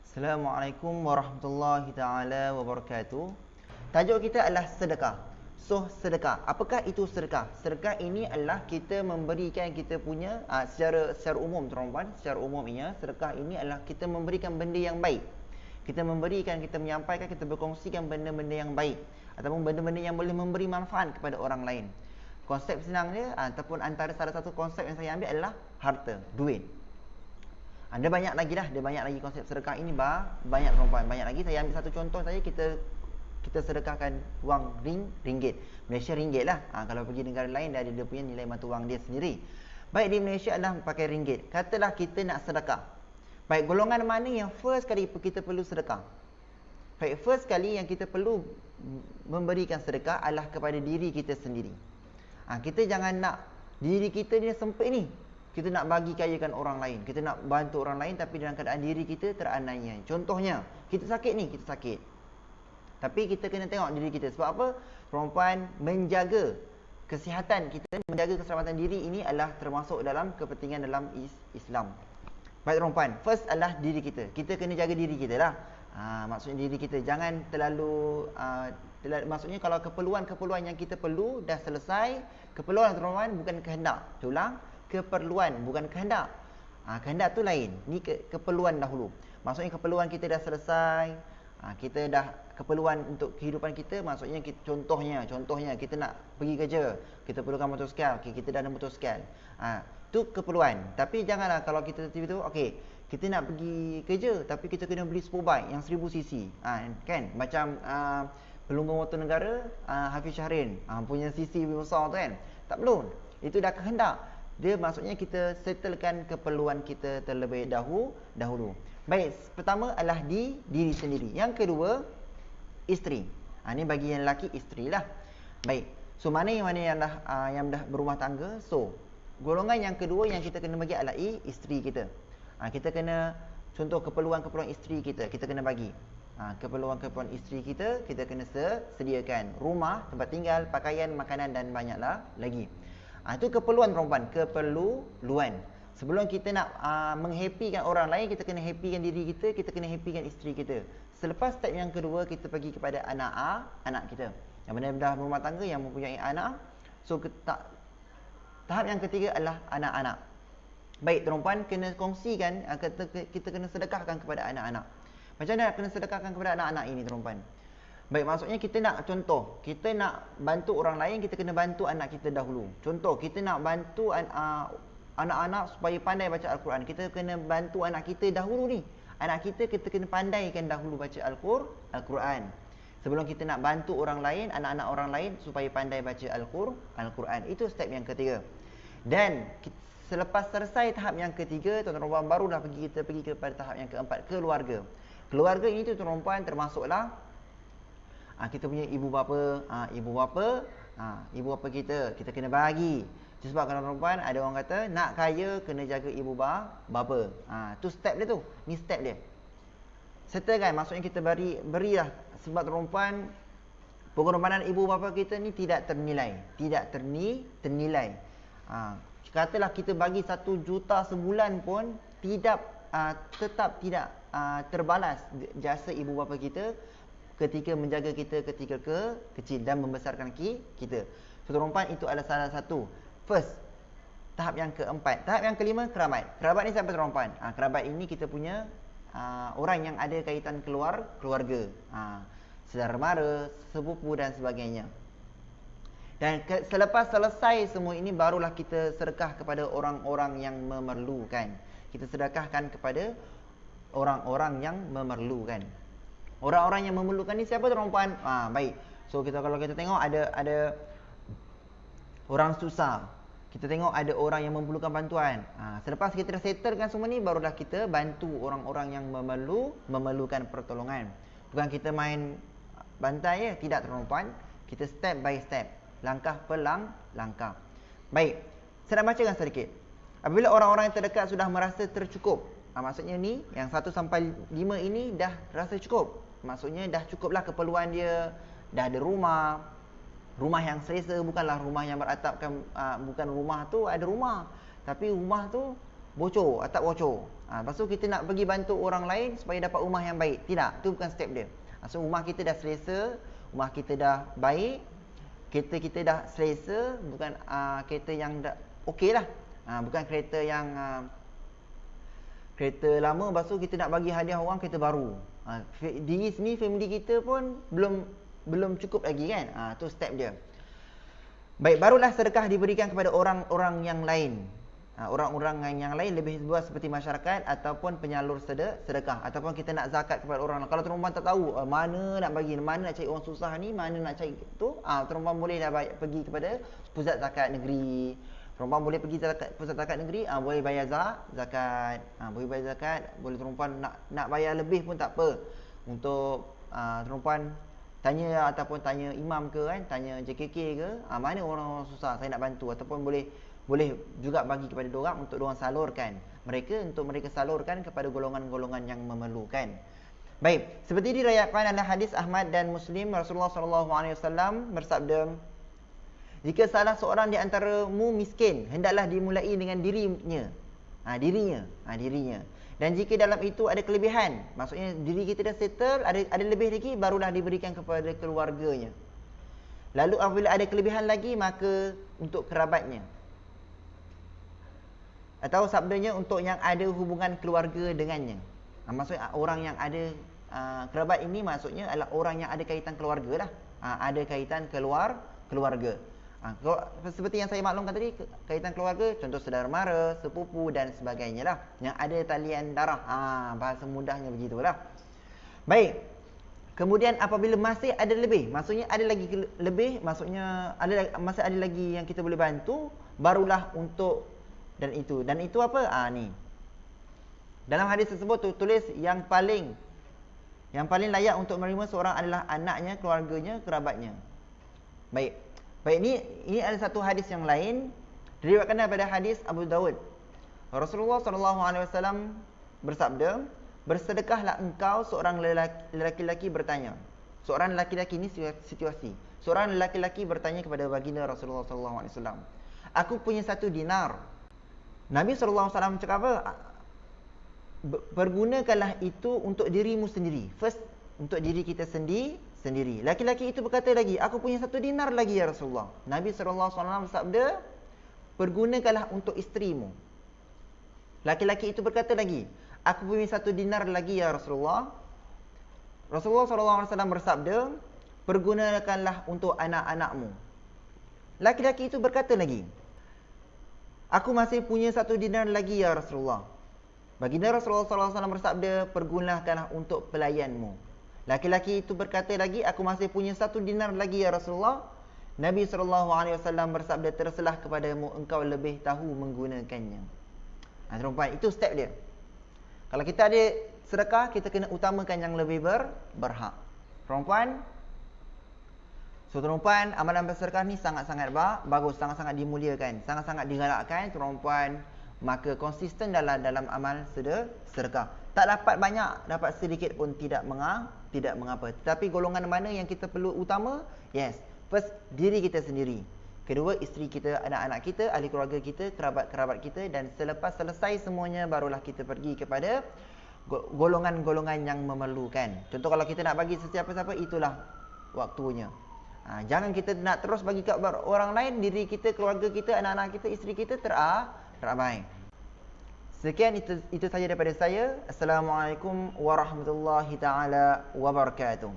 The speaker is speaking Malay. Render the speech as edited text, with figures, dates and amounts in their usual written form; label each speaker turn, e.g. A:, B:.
A: Assalamualaikum warahmatullahi taala wabarakatuh. Tajuk kita adalah sedekah. So, sedekah. Apakah itu sedekah? Sedekah ini adalah kita memberikan kita punya secara umum tuan-tuan, secara umumnya sedekah ini adalah kita memberikan benda yang baik. Kita memberikan, kita menyampaikan, kita berkongsikan benda-benda yang baik ataupun benda-benda yang boleh memberi manfaat kepada orang lain. Konsep senang dia ataupun antara salah satu konsep yang saya ambil adalah harta, duit. Ada banyak lagi dah, ada banyak lagi konsep sedekah ini banyak tuan-tuan, banyak lagi. Saya ambil satu contoh saja, kita sedekahkan wang ringgit. Malaysia ringgit lah. Kalau pergi negara lain dia ada dia punya nilai mata wang dia sendiri. Baik, di Malaysia adalah pakai ringgit. Katalah kita nak sedekah. Baik, golongan mana yang first kali kita perlu sedekah? Baik, first kali yang kita perlu memberikan sedekah adalah kepada diri kita sendiri. Kita jangan nak diri kita ni sempit ni. Kita nak bagi kayakan orang lain, kita nak bantu orang lain, tapi dalam keadaan diri kita teraniaya. Contohnya, kita sakit ni, kita sakit. Tapi kita kena tengok diri kita. Sebab apa? Perempuan menjaga kesihatan kita, menjaga keselamatan diri ini adalah termasuk dalam kepentingan dalam Islam. Baik perempuan, first adalah diri kita. Kita kena jaga diri kita lah. Maksudnya diri kita jangan terlalu maksudnya kalau keperluan yang kita perlu dah selesai, keperluan perempuan bukan kehendak. Ulang, keperluan bukan kehendak. Kehendak tu lain. Ni keperluan dahulu. Maksudnya keperluan kita dah selesai. Kita dah keperluan untuk kehidupan kita. Maksudnya contohnya kita nak pergi kerja, kita perlukan motosikal. Kita dah ada motosikal. Tu keperluan. Tapi janganlah kalau kita tiba-tiba kita nak pergi kerja tapi kita kena beli sportbike yang 1000cc. Kan? Macam pelunggung motor negara Hafiz Syahrin punya cc besar tu kan. Tak perlu. Itu dah kehendak. Dia maksudnya kita settlekan keperluan kita terlebih dahulu. Baik, pertama adalah diri sendiri. Yang kedua, isteri. Ini bagi yang lelaki, isteri lah. Baik. So, mana yang dah berumah tangga? So, golongan yang kedua yang kita kena bagi adalah isteri kita. Kita kena, contoh keperluan isteri kita kena bagi. Keperluan isteri kita kena sediakan. Rumah, tempat tinggal, pakaian, makanan dan banyaklah lagi. Itu keperluan perempuan, keperluan. Sebelum kita nak menghappykan orang lain, kita kena happykan diri kita, kita kena happykan isteri kita. Selepas step yang kedua, kita pergi kepada anak kita. Yang benar-benar berumah tangga yang mempunyai anak. So tahap yang ketiga adalah anak-anak. Baik, perempuan kena kongsikan, kita kena sedekahkan kepada anak-anak. Macam mana kena sedekahkan kepada anak-anak ini perempuan? Baik, maksudnya kita nak contoh, kita nak bantu orang lain, kita kena bantu anak kita dahulu. Contoh, kita nak bantu anak-anak supaya pandai baca Al-Quran. Kita kena bantu anak kita dahulu ni. Anak kita kena pandaikan dahulu baca Al-Quran. Sebelum kita nak bantu orang lain, anak-anak orang lain supaya pandai baca Al-Quran. Itu step yang ketiga. Dan selepas selesai tahap yang ketiga, tuan-tuan barulah kita pergi kepada tahap yang keempat, keluarga. Keluarga ini tuan-tuan termasuklah kita punya ibu bapa, ibu bapa kita kena bagi. Sebab kalau perempuan ada orang kata nak kaya kena jaga ibu bapa. Tu step dia tu. Ni step dia. Settle kan, maksudnya kita berilah sebab perempuan pengorbanan ibu bapa kita ni tidak ternilai, katalah kita bagi 1 juta sebulan pun tetap tidak terbalas jasa ibu bapa kita ketika menjaga kita ketika kecil dan membesarkan kita. So, perempuan itu adalah salah satu first tahap yang keempat. Tahap yang kelima, kerabat. Kerabat ni siapa perempuan? Kerabat ini kita punya orang yang ada kaitan keluarga. Saudara mara, sepupu dan sebagainya. Dan selepas selesai semua ini barulah kita sedekah kepada orang-orang yang memerlukan. Kita sedekahkan kepada orang-orang yang memerlukan. Orang-orang yang memerlukan ni siapa perempuan? Baik. So kalau kita tengok ada orang susah. Kita tengok ada orang yang memerlukan bantuan. Selepas kita dah settlekan semua ni, barulah kita bantu orang-orang yang memerlukan pertolongan. Bukan kita main bantai ya, tidak perempuan. Kita step by step, langkah per langkah. Baik. Saya nak bacakan sedikit. Apabila orang-orang yang terdekat sudah merasa tercukup, maksudnya ni yang 1 sampai 5 ini dah rasa cukup. Maksudnya dah cukuplah keperluan dia, dah ada rumah yang selesa, bukanlah rumah yang beratapkan, bukan rumah tu ada rumah, tapi rumah tu bocor, atap bocor. Lepas tu kita nak pergi bantu orang lain supaya dapat rumah yang baik. Tidak, tu bukan step dia. So rumah kita dah selesa, rumah kita dah baik, kereta kita dah selesa, bukan kereta yang dah okey lah. Bukan kereta yang kereta lama, lepas tu kita nak bagi hadiah orang kereta baru. Diri sendiri, family kita pun belum cukup lagi kan. Tu step dia. Baik, barulah sedekah diberikan kepada orang-orang yang lain. Orang-orang yang lain lebih luas seperti masyarakat ataupun penyalur sedekah, ataupun kita nak zakat kepada orang. Kalau tuan-tuan tak tahu mana nak bagi, mana nak cari orang susah ni, mana nak cari tu, tuan-tuan boleh dah pergi kepada pusat zakat negeri. Tuan-tuan boleh pergi pusat zakat negeri, boleh bayar zakat. Boleh bayar zakat, boleh tuan-tuan nak bayar lebih pun tak apa. Untuk tuan-tuan tanya ataupun tanya imam ke kan, tanya JKK ke, mana orang-orang susah saya nak bantu, ataupun boleh juga bagi kepada diorang untuk diorang salurkan untuk mereka salurkan kepada golongan-golongan yang memerlukan. Baik, seperti diriwayatkan dalam hadis Ahmad dan Muslim, Rasulullah SAW bersabda, jika salah seorang di antaramu miskin, hendaklah dimulai dengan dirinya. Dan jika dalam itu ada kelebihan, maksudnya diri kita dah settle, ada lebih lagi, barulah diberikan kepada keluarganya. Lalu apabila ada kelebihan lagi, maka untuk kerabatnya. Atau sabdanya untuk yang ada hubungan keluarga dengannya. Maksudnya orang yang ada kerabat ini maksudnya adalah orang yang ada kaitan keluarga lah. Ada kaitan keluarga. Seperti yang saya maklumkan tadi, kaitan keluarga, contoh saudara mara, sepupu dan sebagainya lah, yang ada talian darah. Bahasa mudahnya begitulah. Baik. Kemudian apabila masih ada lebih, maksudnya ada lagi lebih, maksudnya masih ada lagi yang kita boleh bantu, barulah untuk dan itu apa? Ni. Dalam hadis tersebut tulis yang paling layak untuk menerima seorang adalah anaknya, keluarganya, kerabatnya. Baik, ini ada satu hadis yang lain diriwayatkan daripada hadis Abu Daud. Rasulullah SAW bersabda, bersedekahlah engkau. Seorang lelaki bertanya. Seorang lelaki ini situasi. Seorang lelaki bertanya kepada baginda Rasulullah SAW, aku punya 1 dinar. Nabi SAW cakap apa? Pergunakanlah itu untuk dirimu sendiri. First, untuk diri kita sendiri. Laki-laki itu berkata lagi, aku punya 1 dinar lagi ya Rasulullah. Nabi SAW bersabda, pergunakanlah untuk isterimu. Laki-laki itu berkata lagi, aku punya 1 dinar lagi ya Rasulullah. Rasulullah SAW bersabda, pergunakanlah untuk anak-anakmu. Laki-laki itu berkata lagi, aku masih punya 1 dinar lagi ya Rasulullah. Baginda Rasulullah SAW bersabda, pergunakanlah untuk pelayanmu. Laki-laki itu berkata lagi, aku masih punya 1 dinar lagi ya Rasulullah. Nabi SAW bersabda, terselah kepadamu, engkau lebih tahu menggunakannya. Tuan-tuan, itu step dia. Kalau kita ada sedekah, kita kena utamakan yang lebih berhak. Tuan-tuan, tuan-tuan, amalan bersedekah ni sangat-sangat bagus, sangat-sangat dimuliakan, sangat-sangat digalakkan tuan-tuan. Maka konsisten dalam amal sedekah. Tak dapat banyak, dapat sedikit pun tidak mengapa. Tetapi golongan mana yang kita perlu utama? Yes, first diri kita sendiri. Kedua, isteri kita, anak-anak kita, ahli keluarga kita, kerabat-kerabat kita. Dan selepas selesai semuanya, barulah kita pergi kepada golongan-golongan yang memerlukan. Contoh kalau kita nak bagi sesiapa-siapa, itulah waktunya. Jangan kita nak terus bagi ke orang lain, diri kita, keluarga kita, anak-anak kita, isteri kita terabai. Sekian itu saja daripada saya. Assalamualaikum warahmatullahi taala wabarakatuh.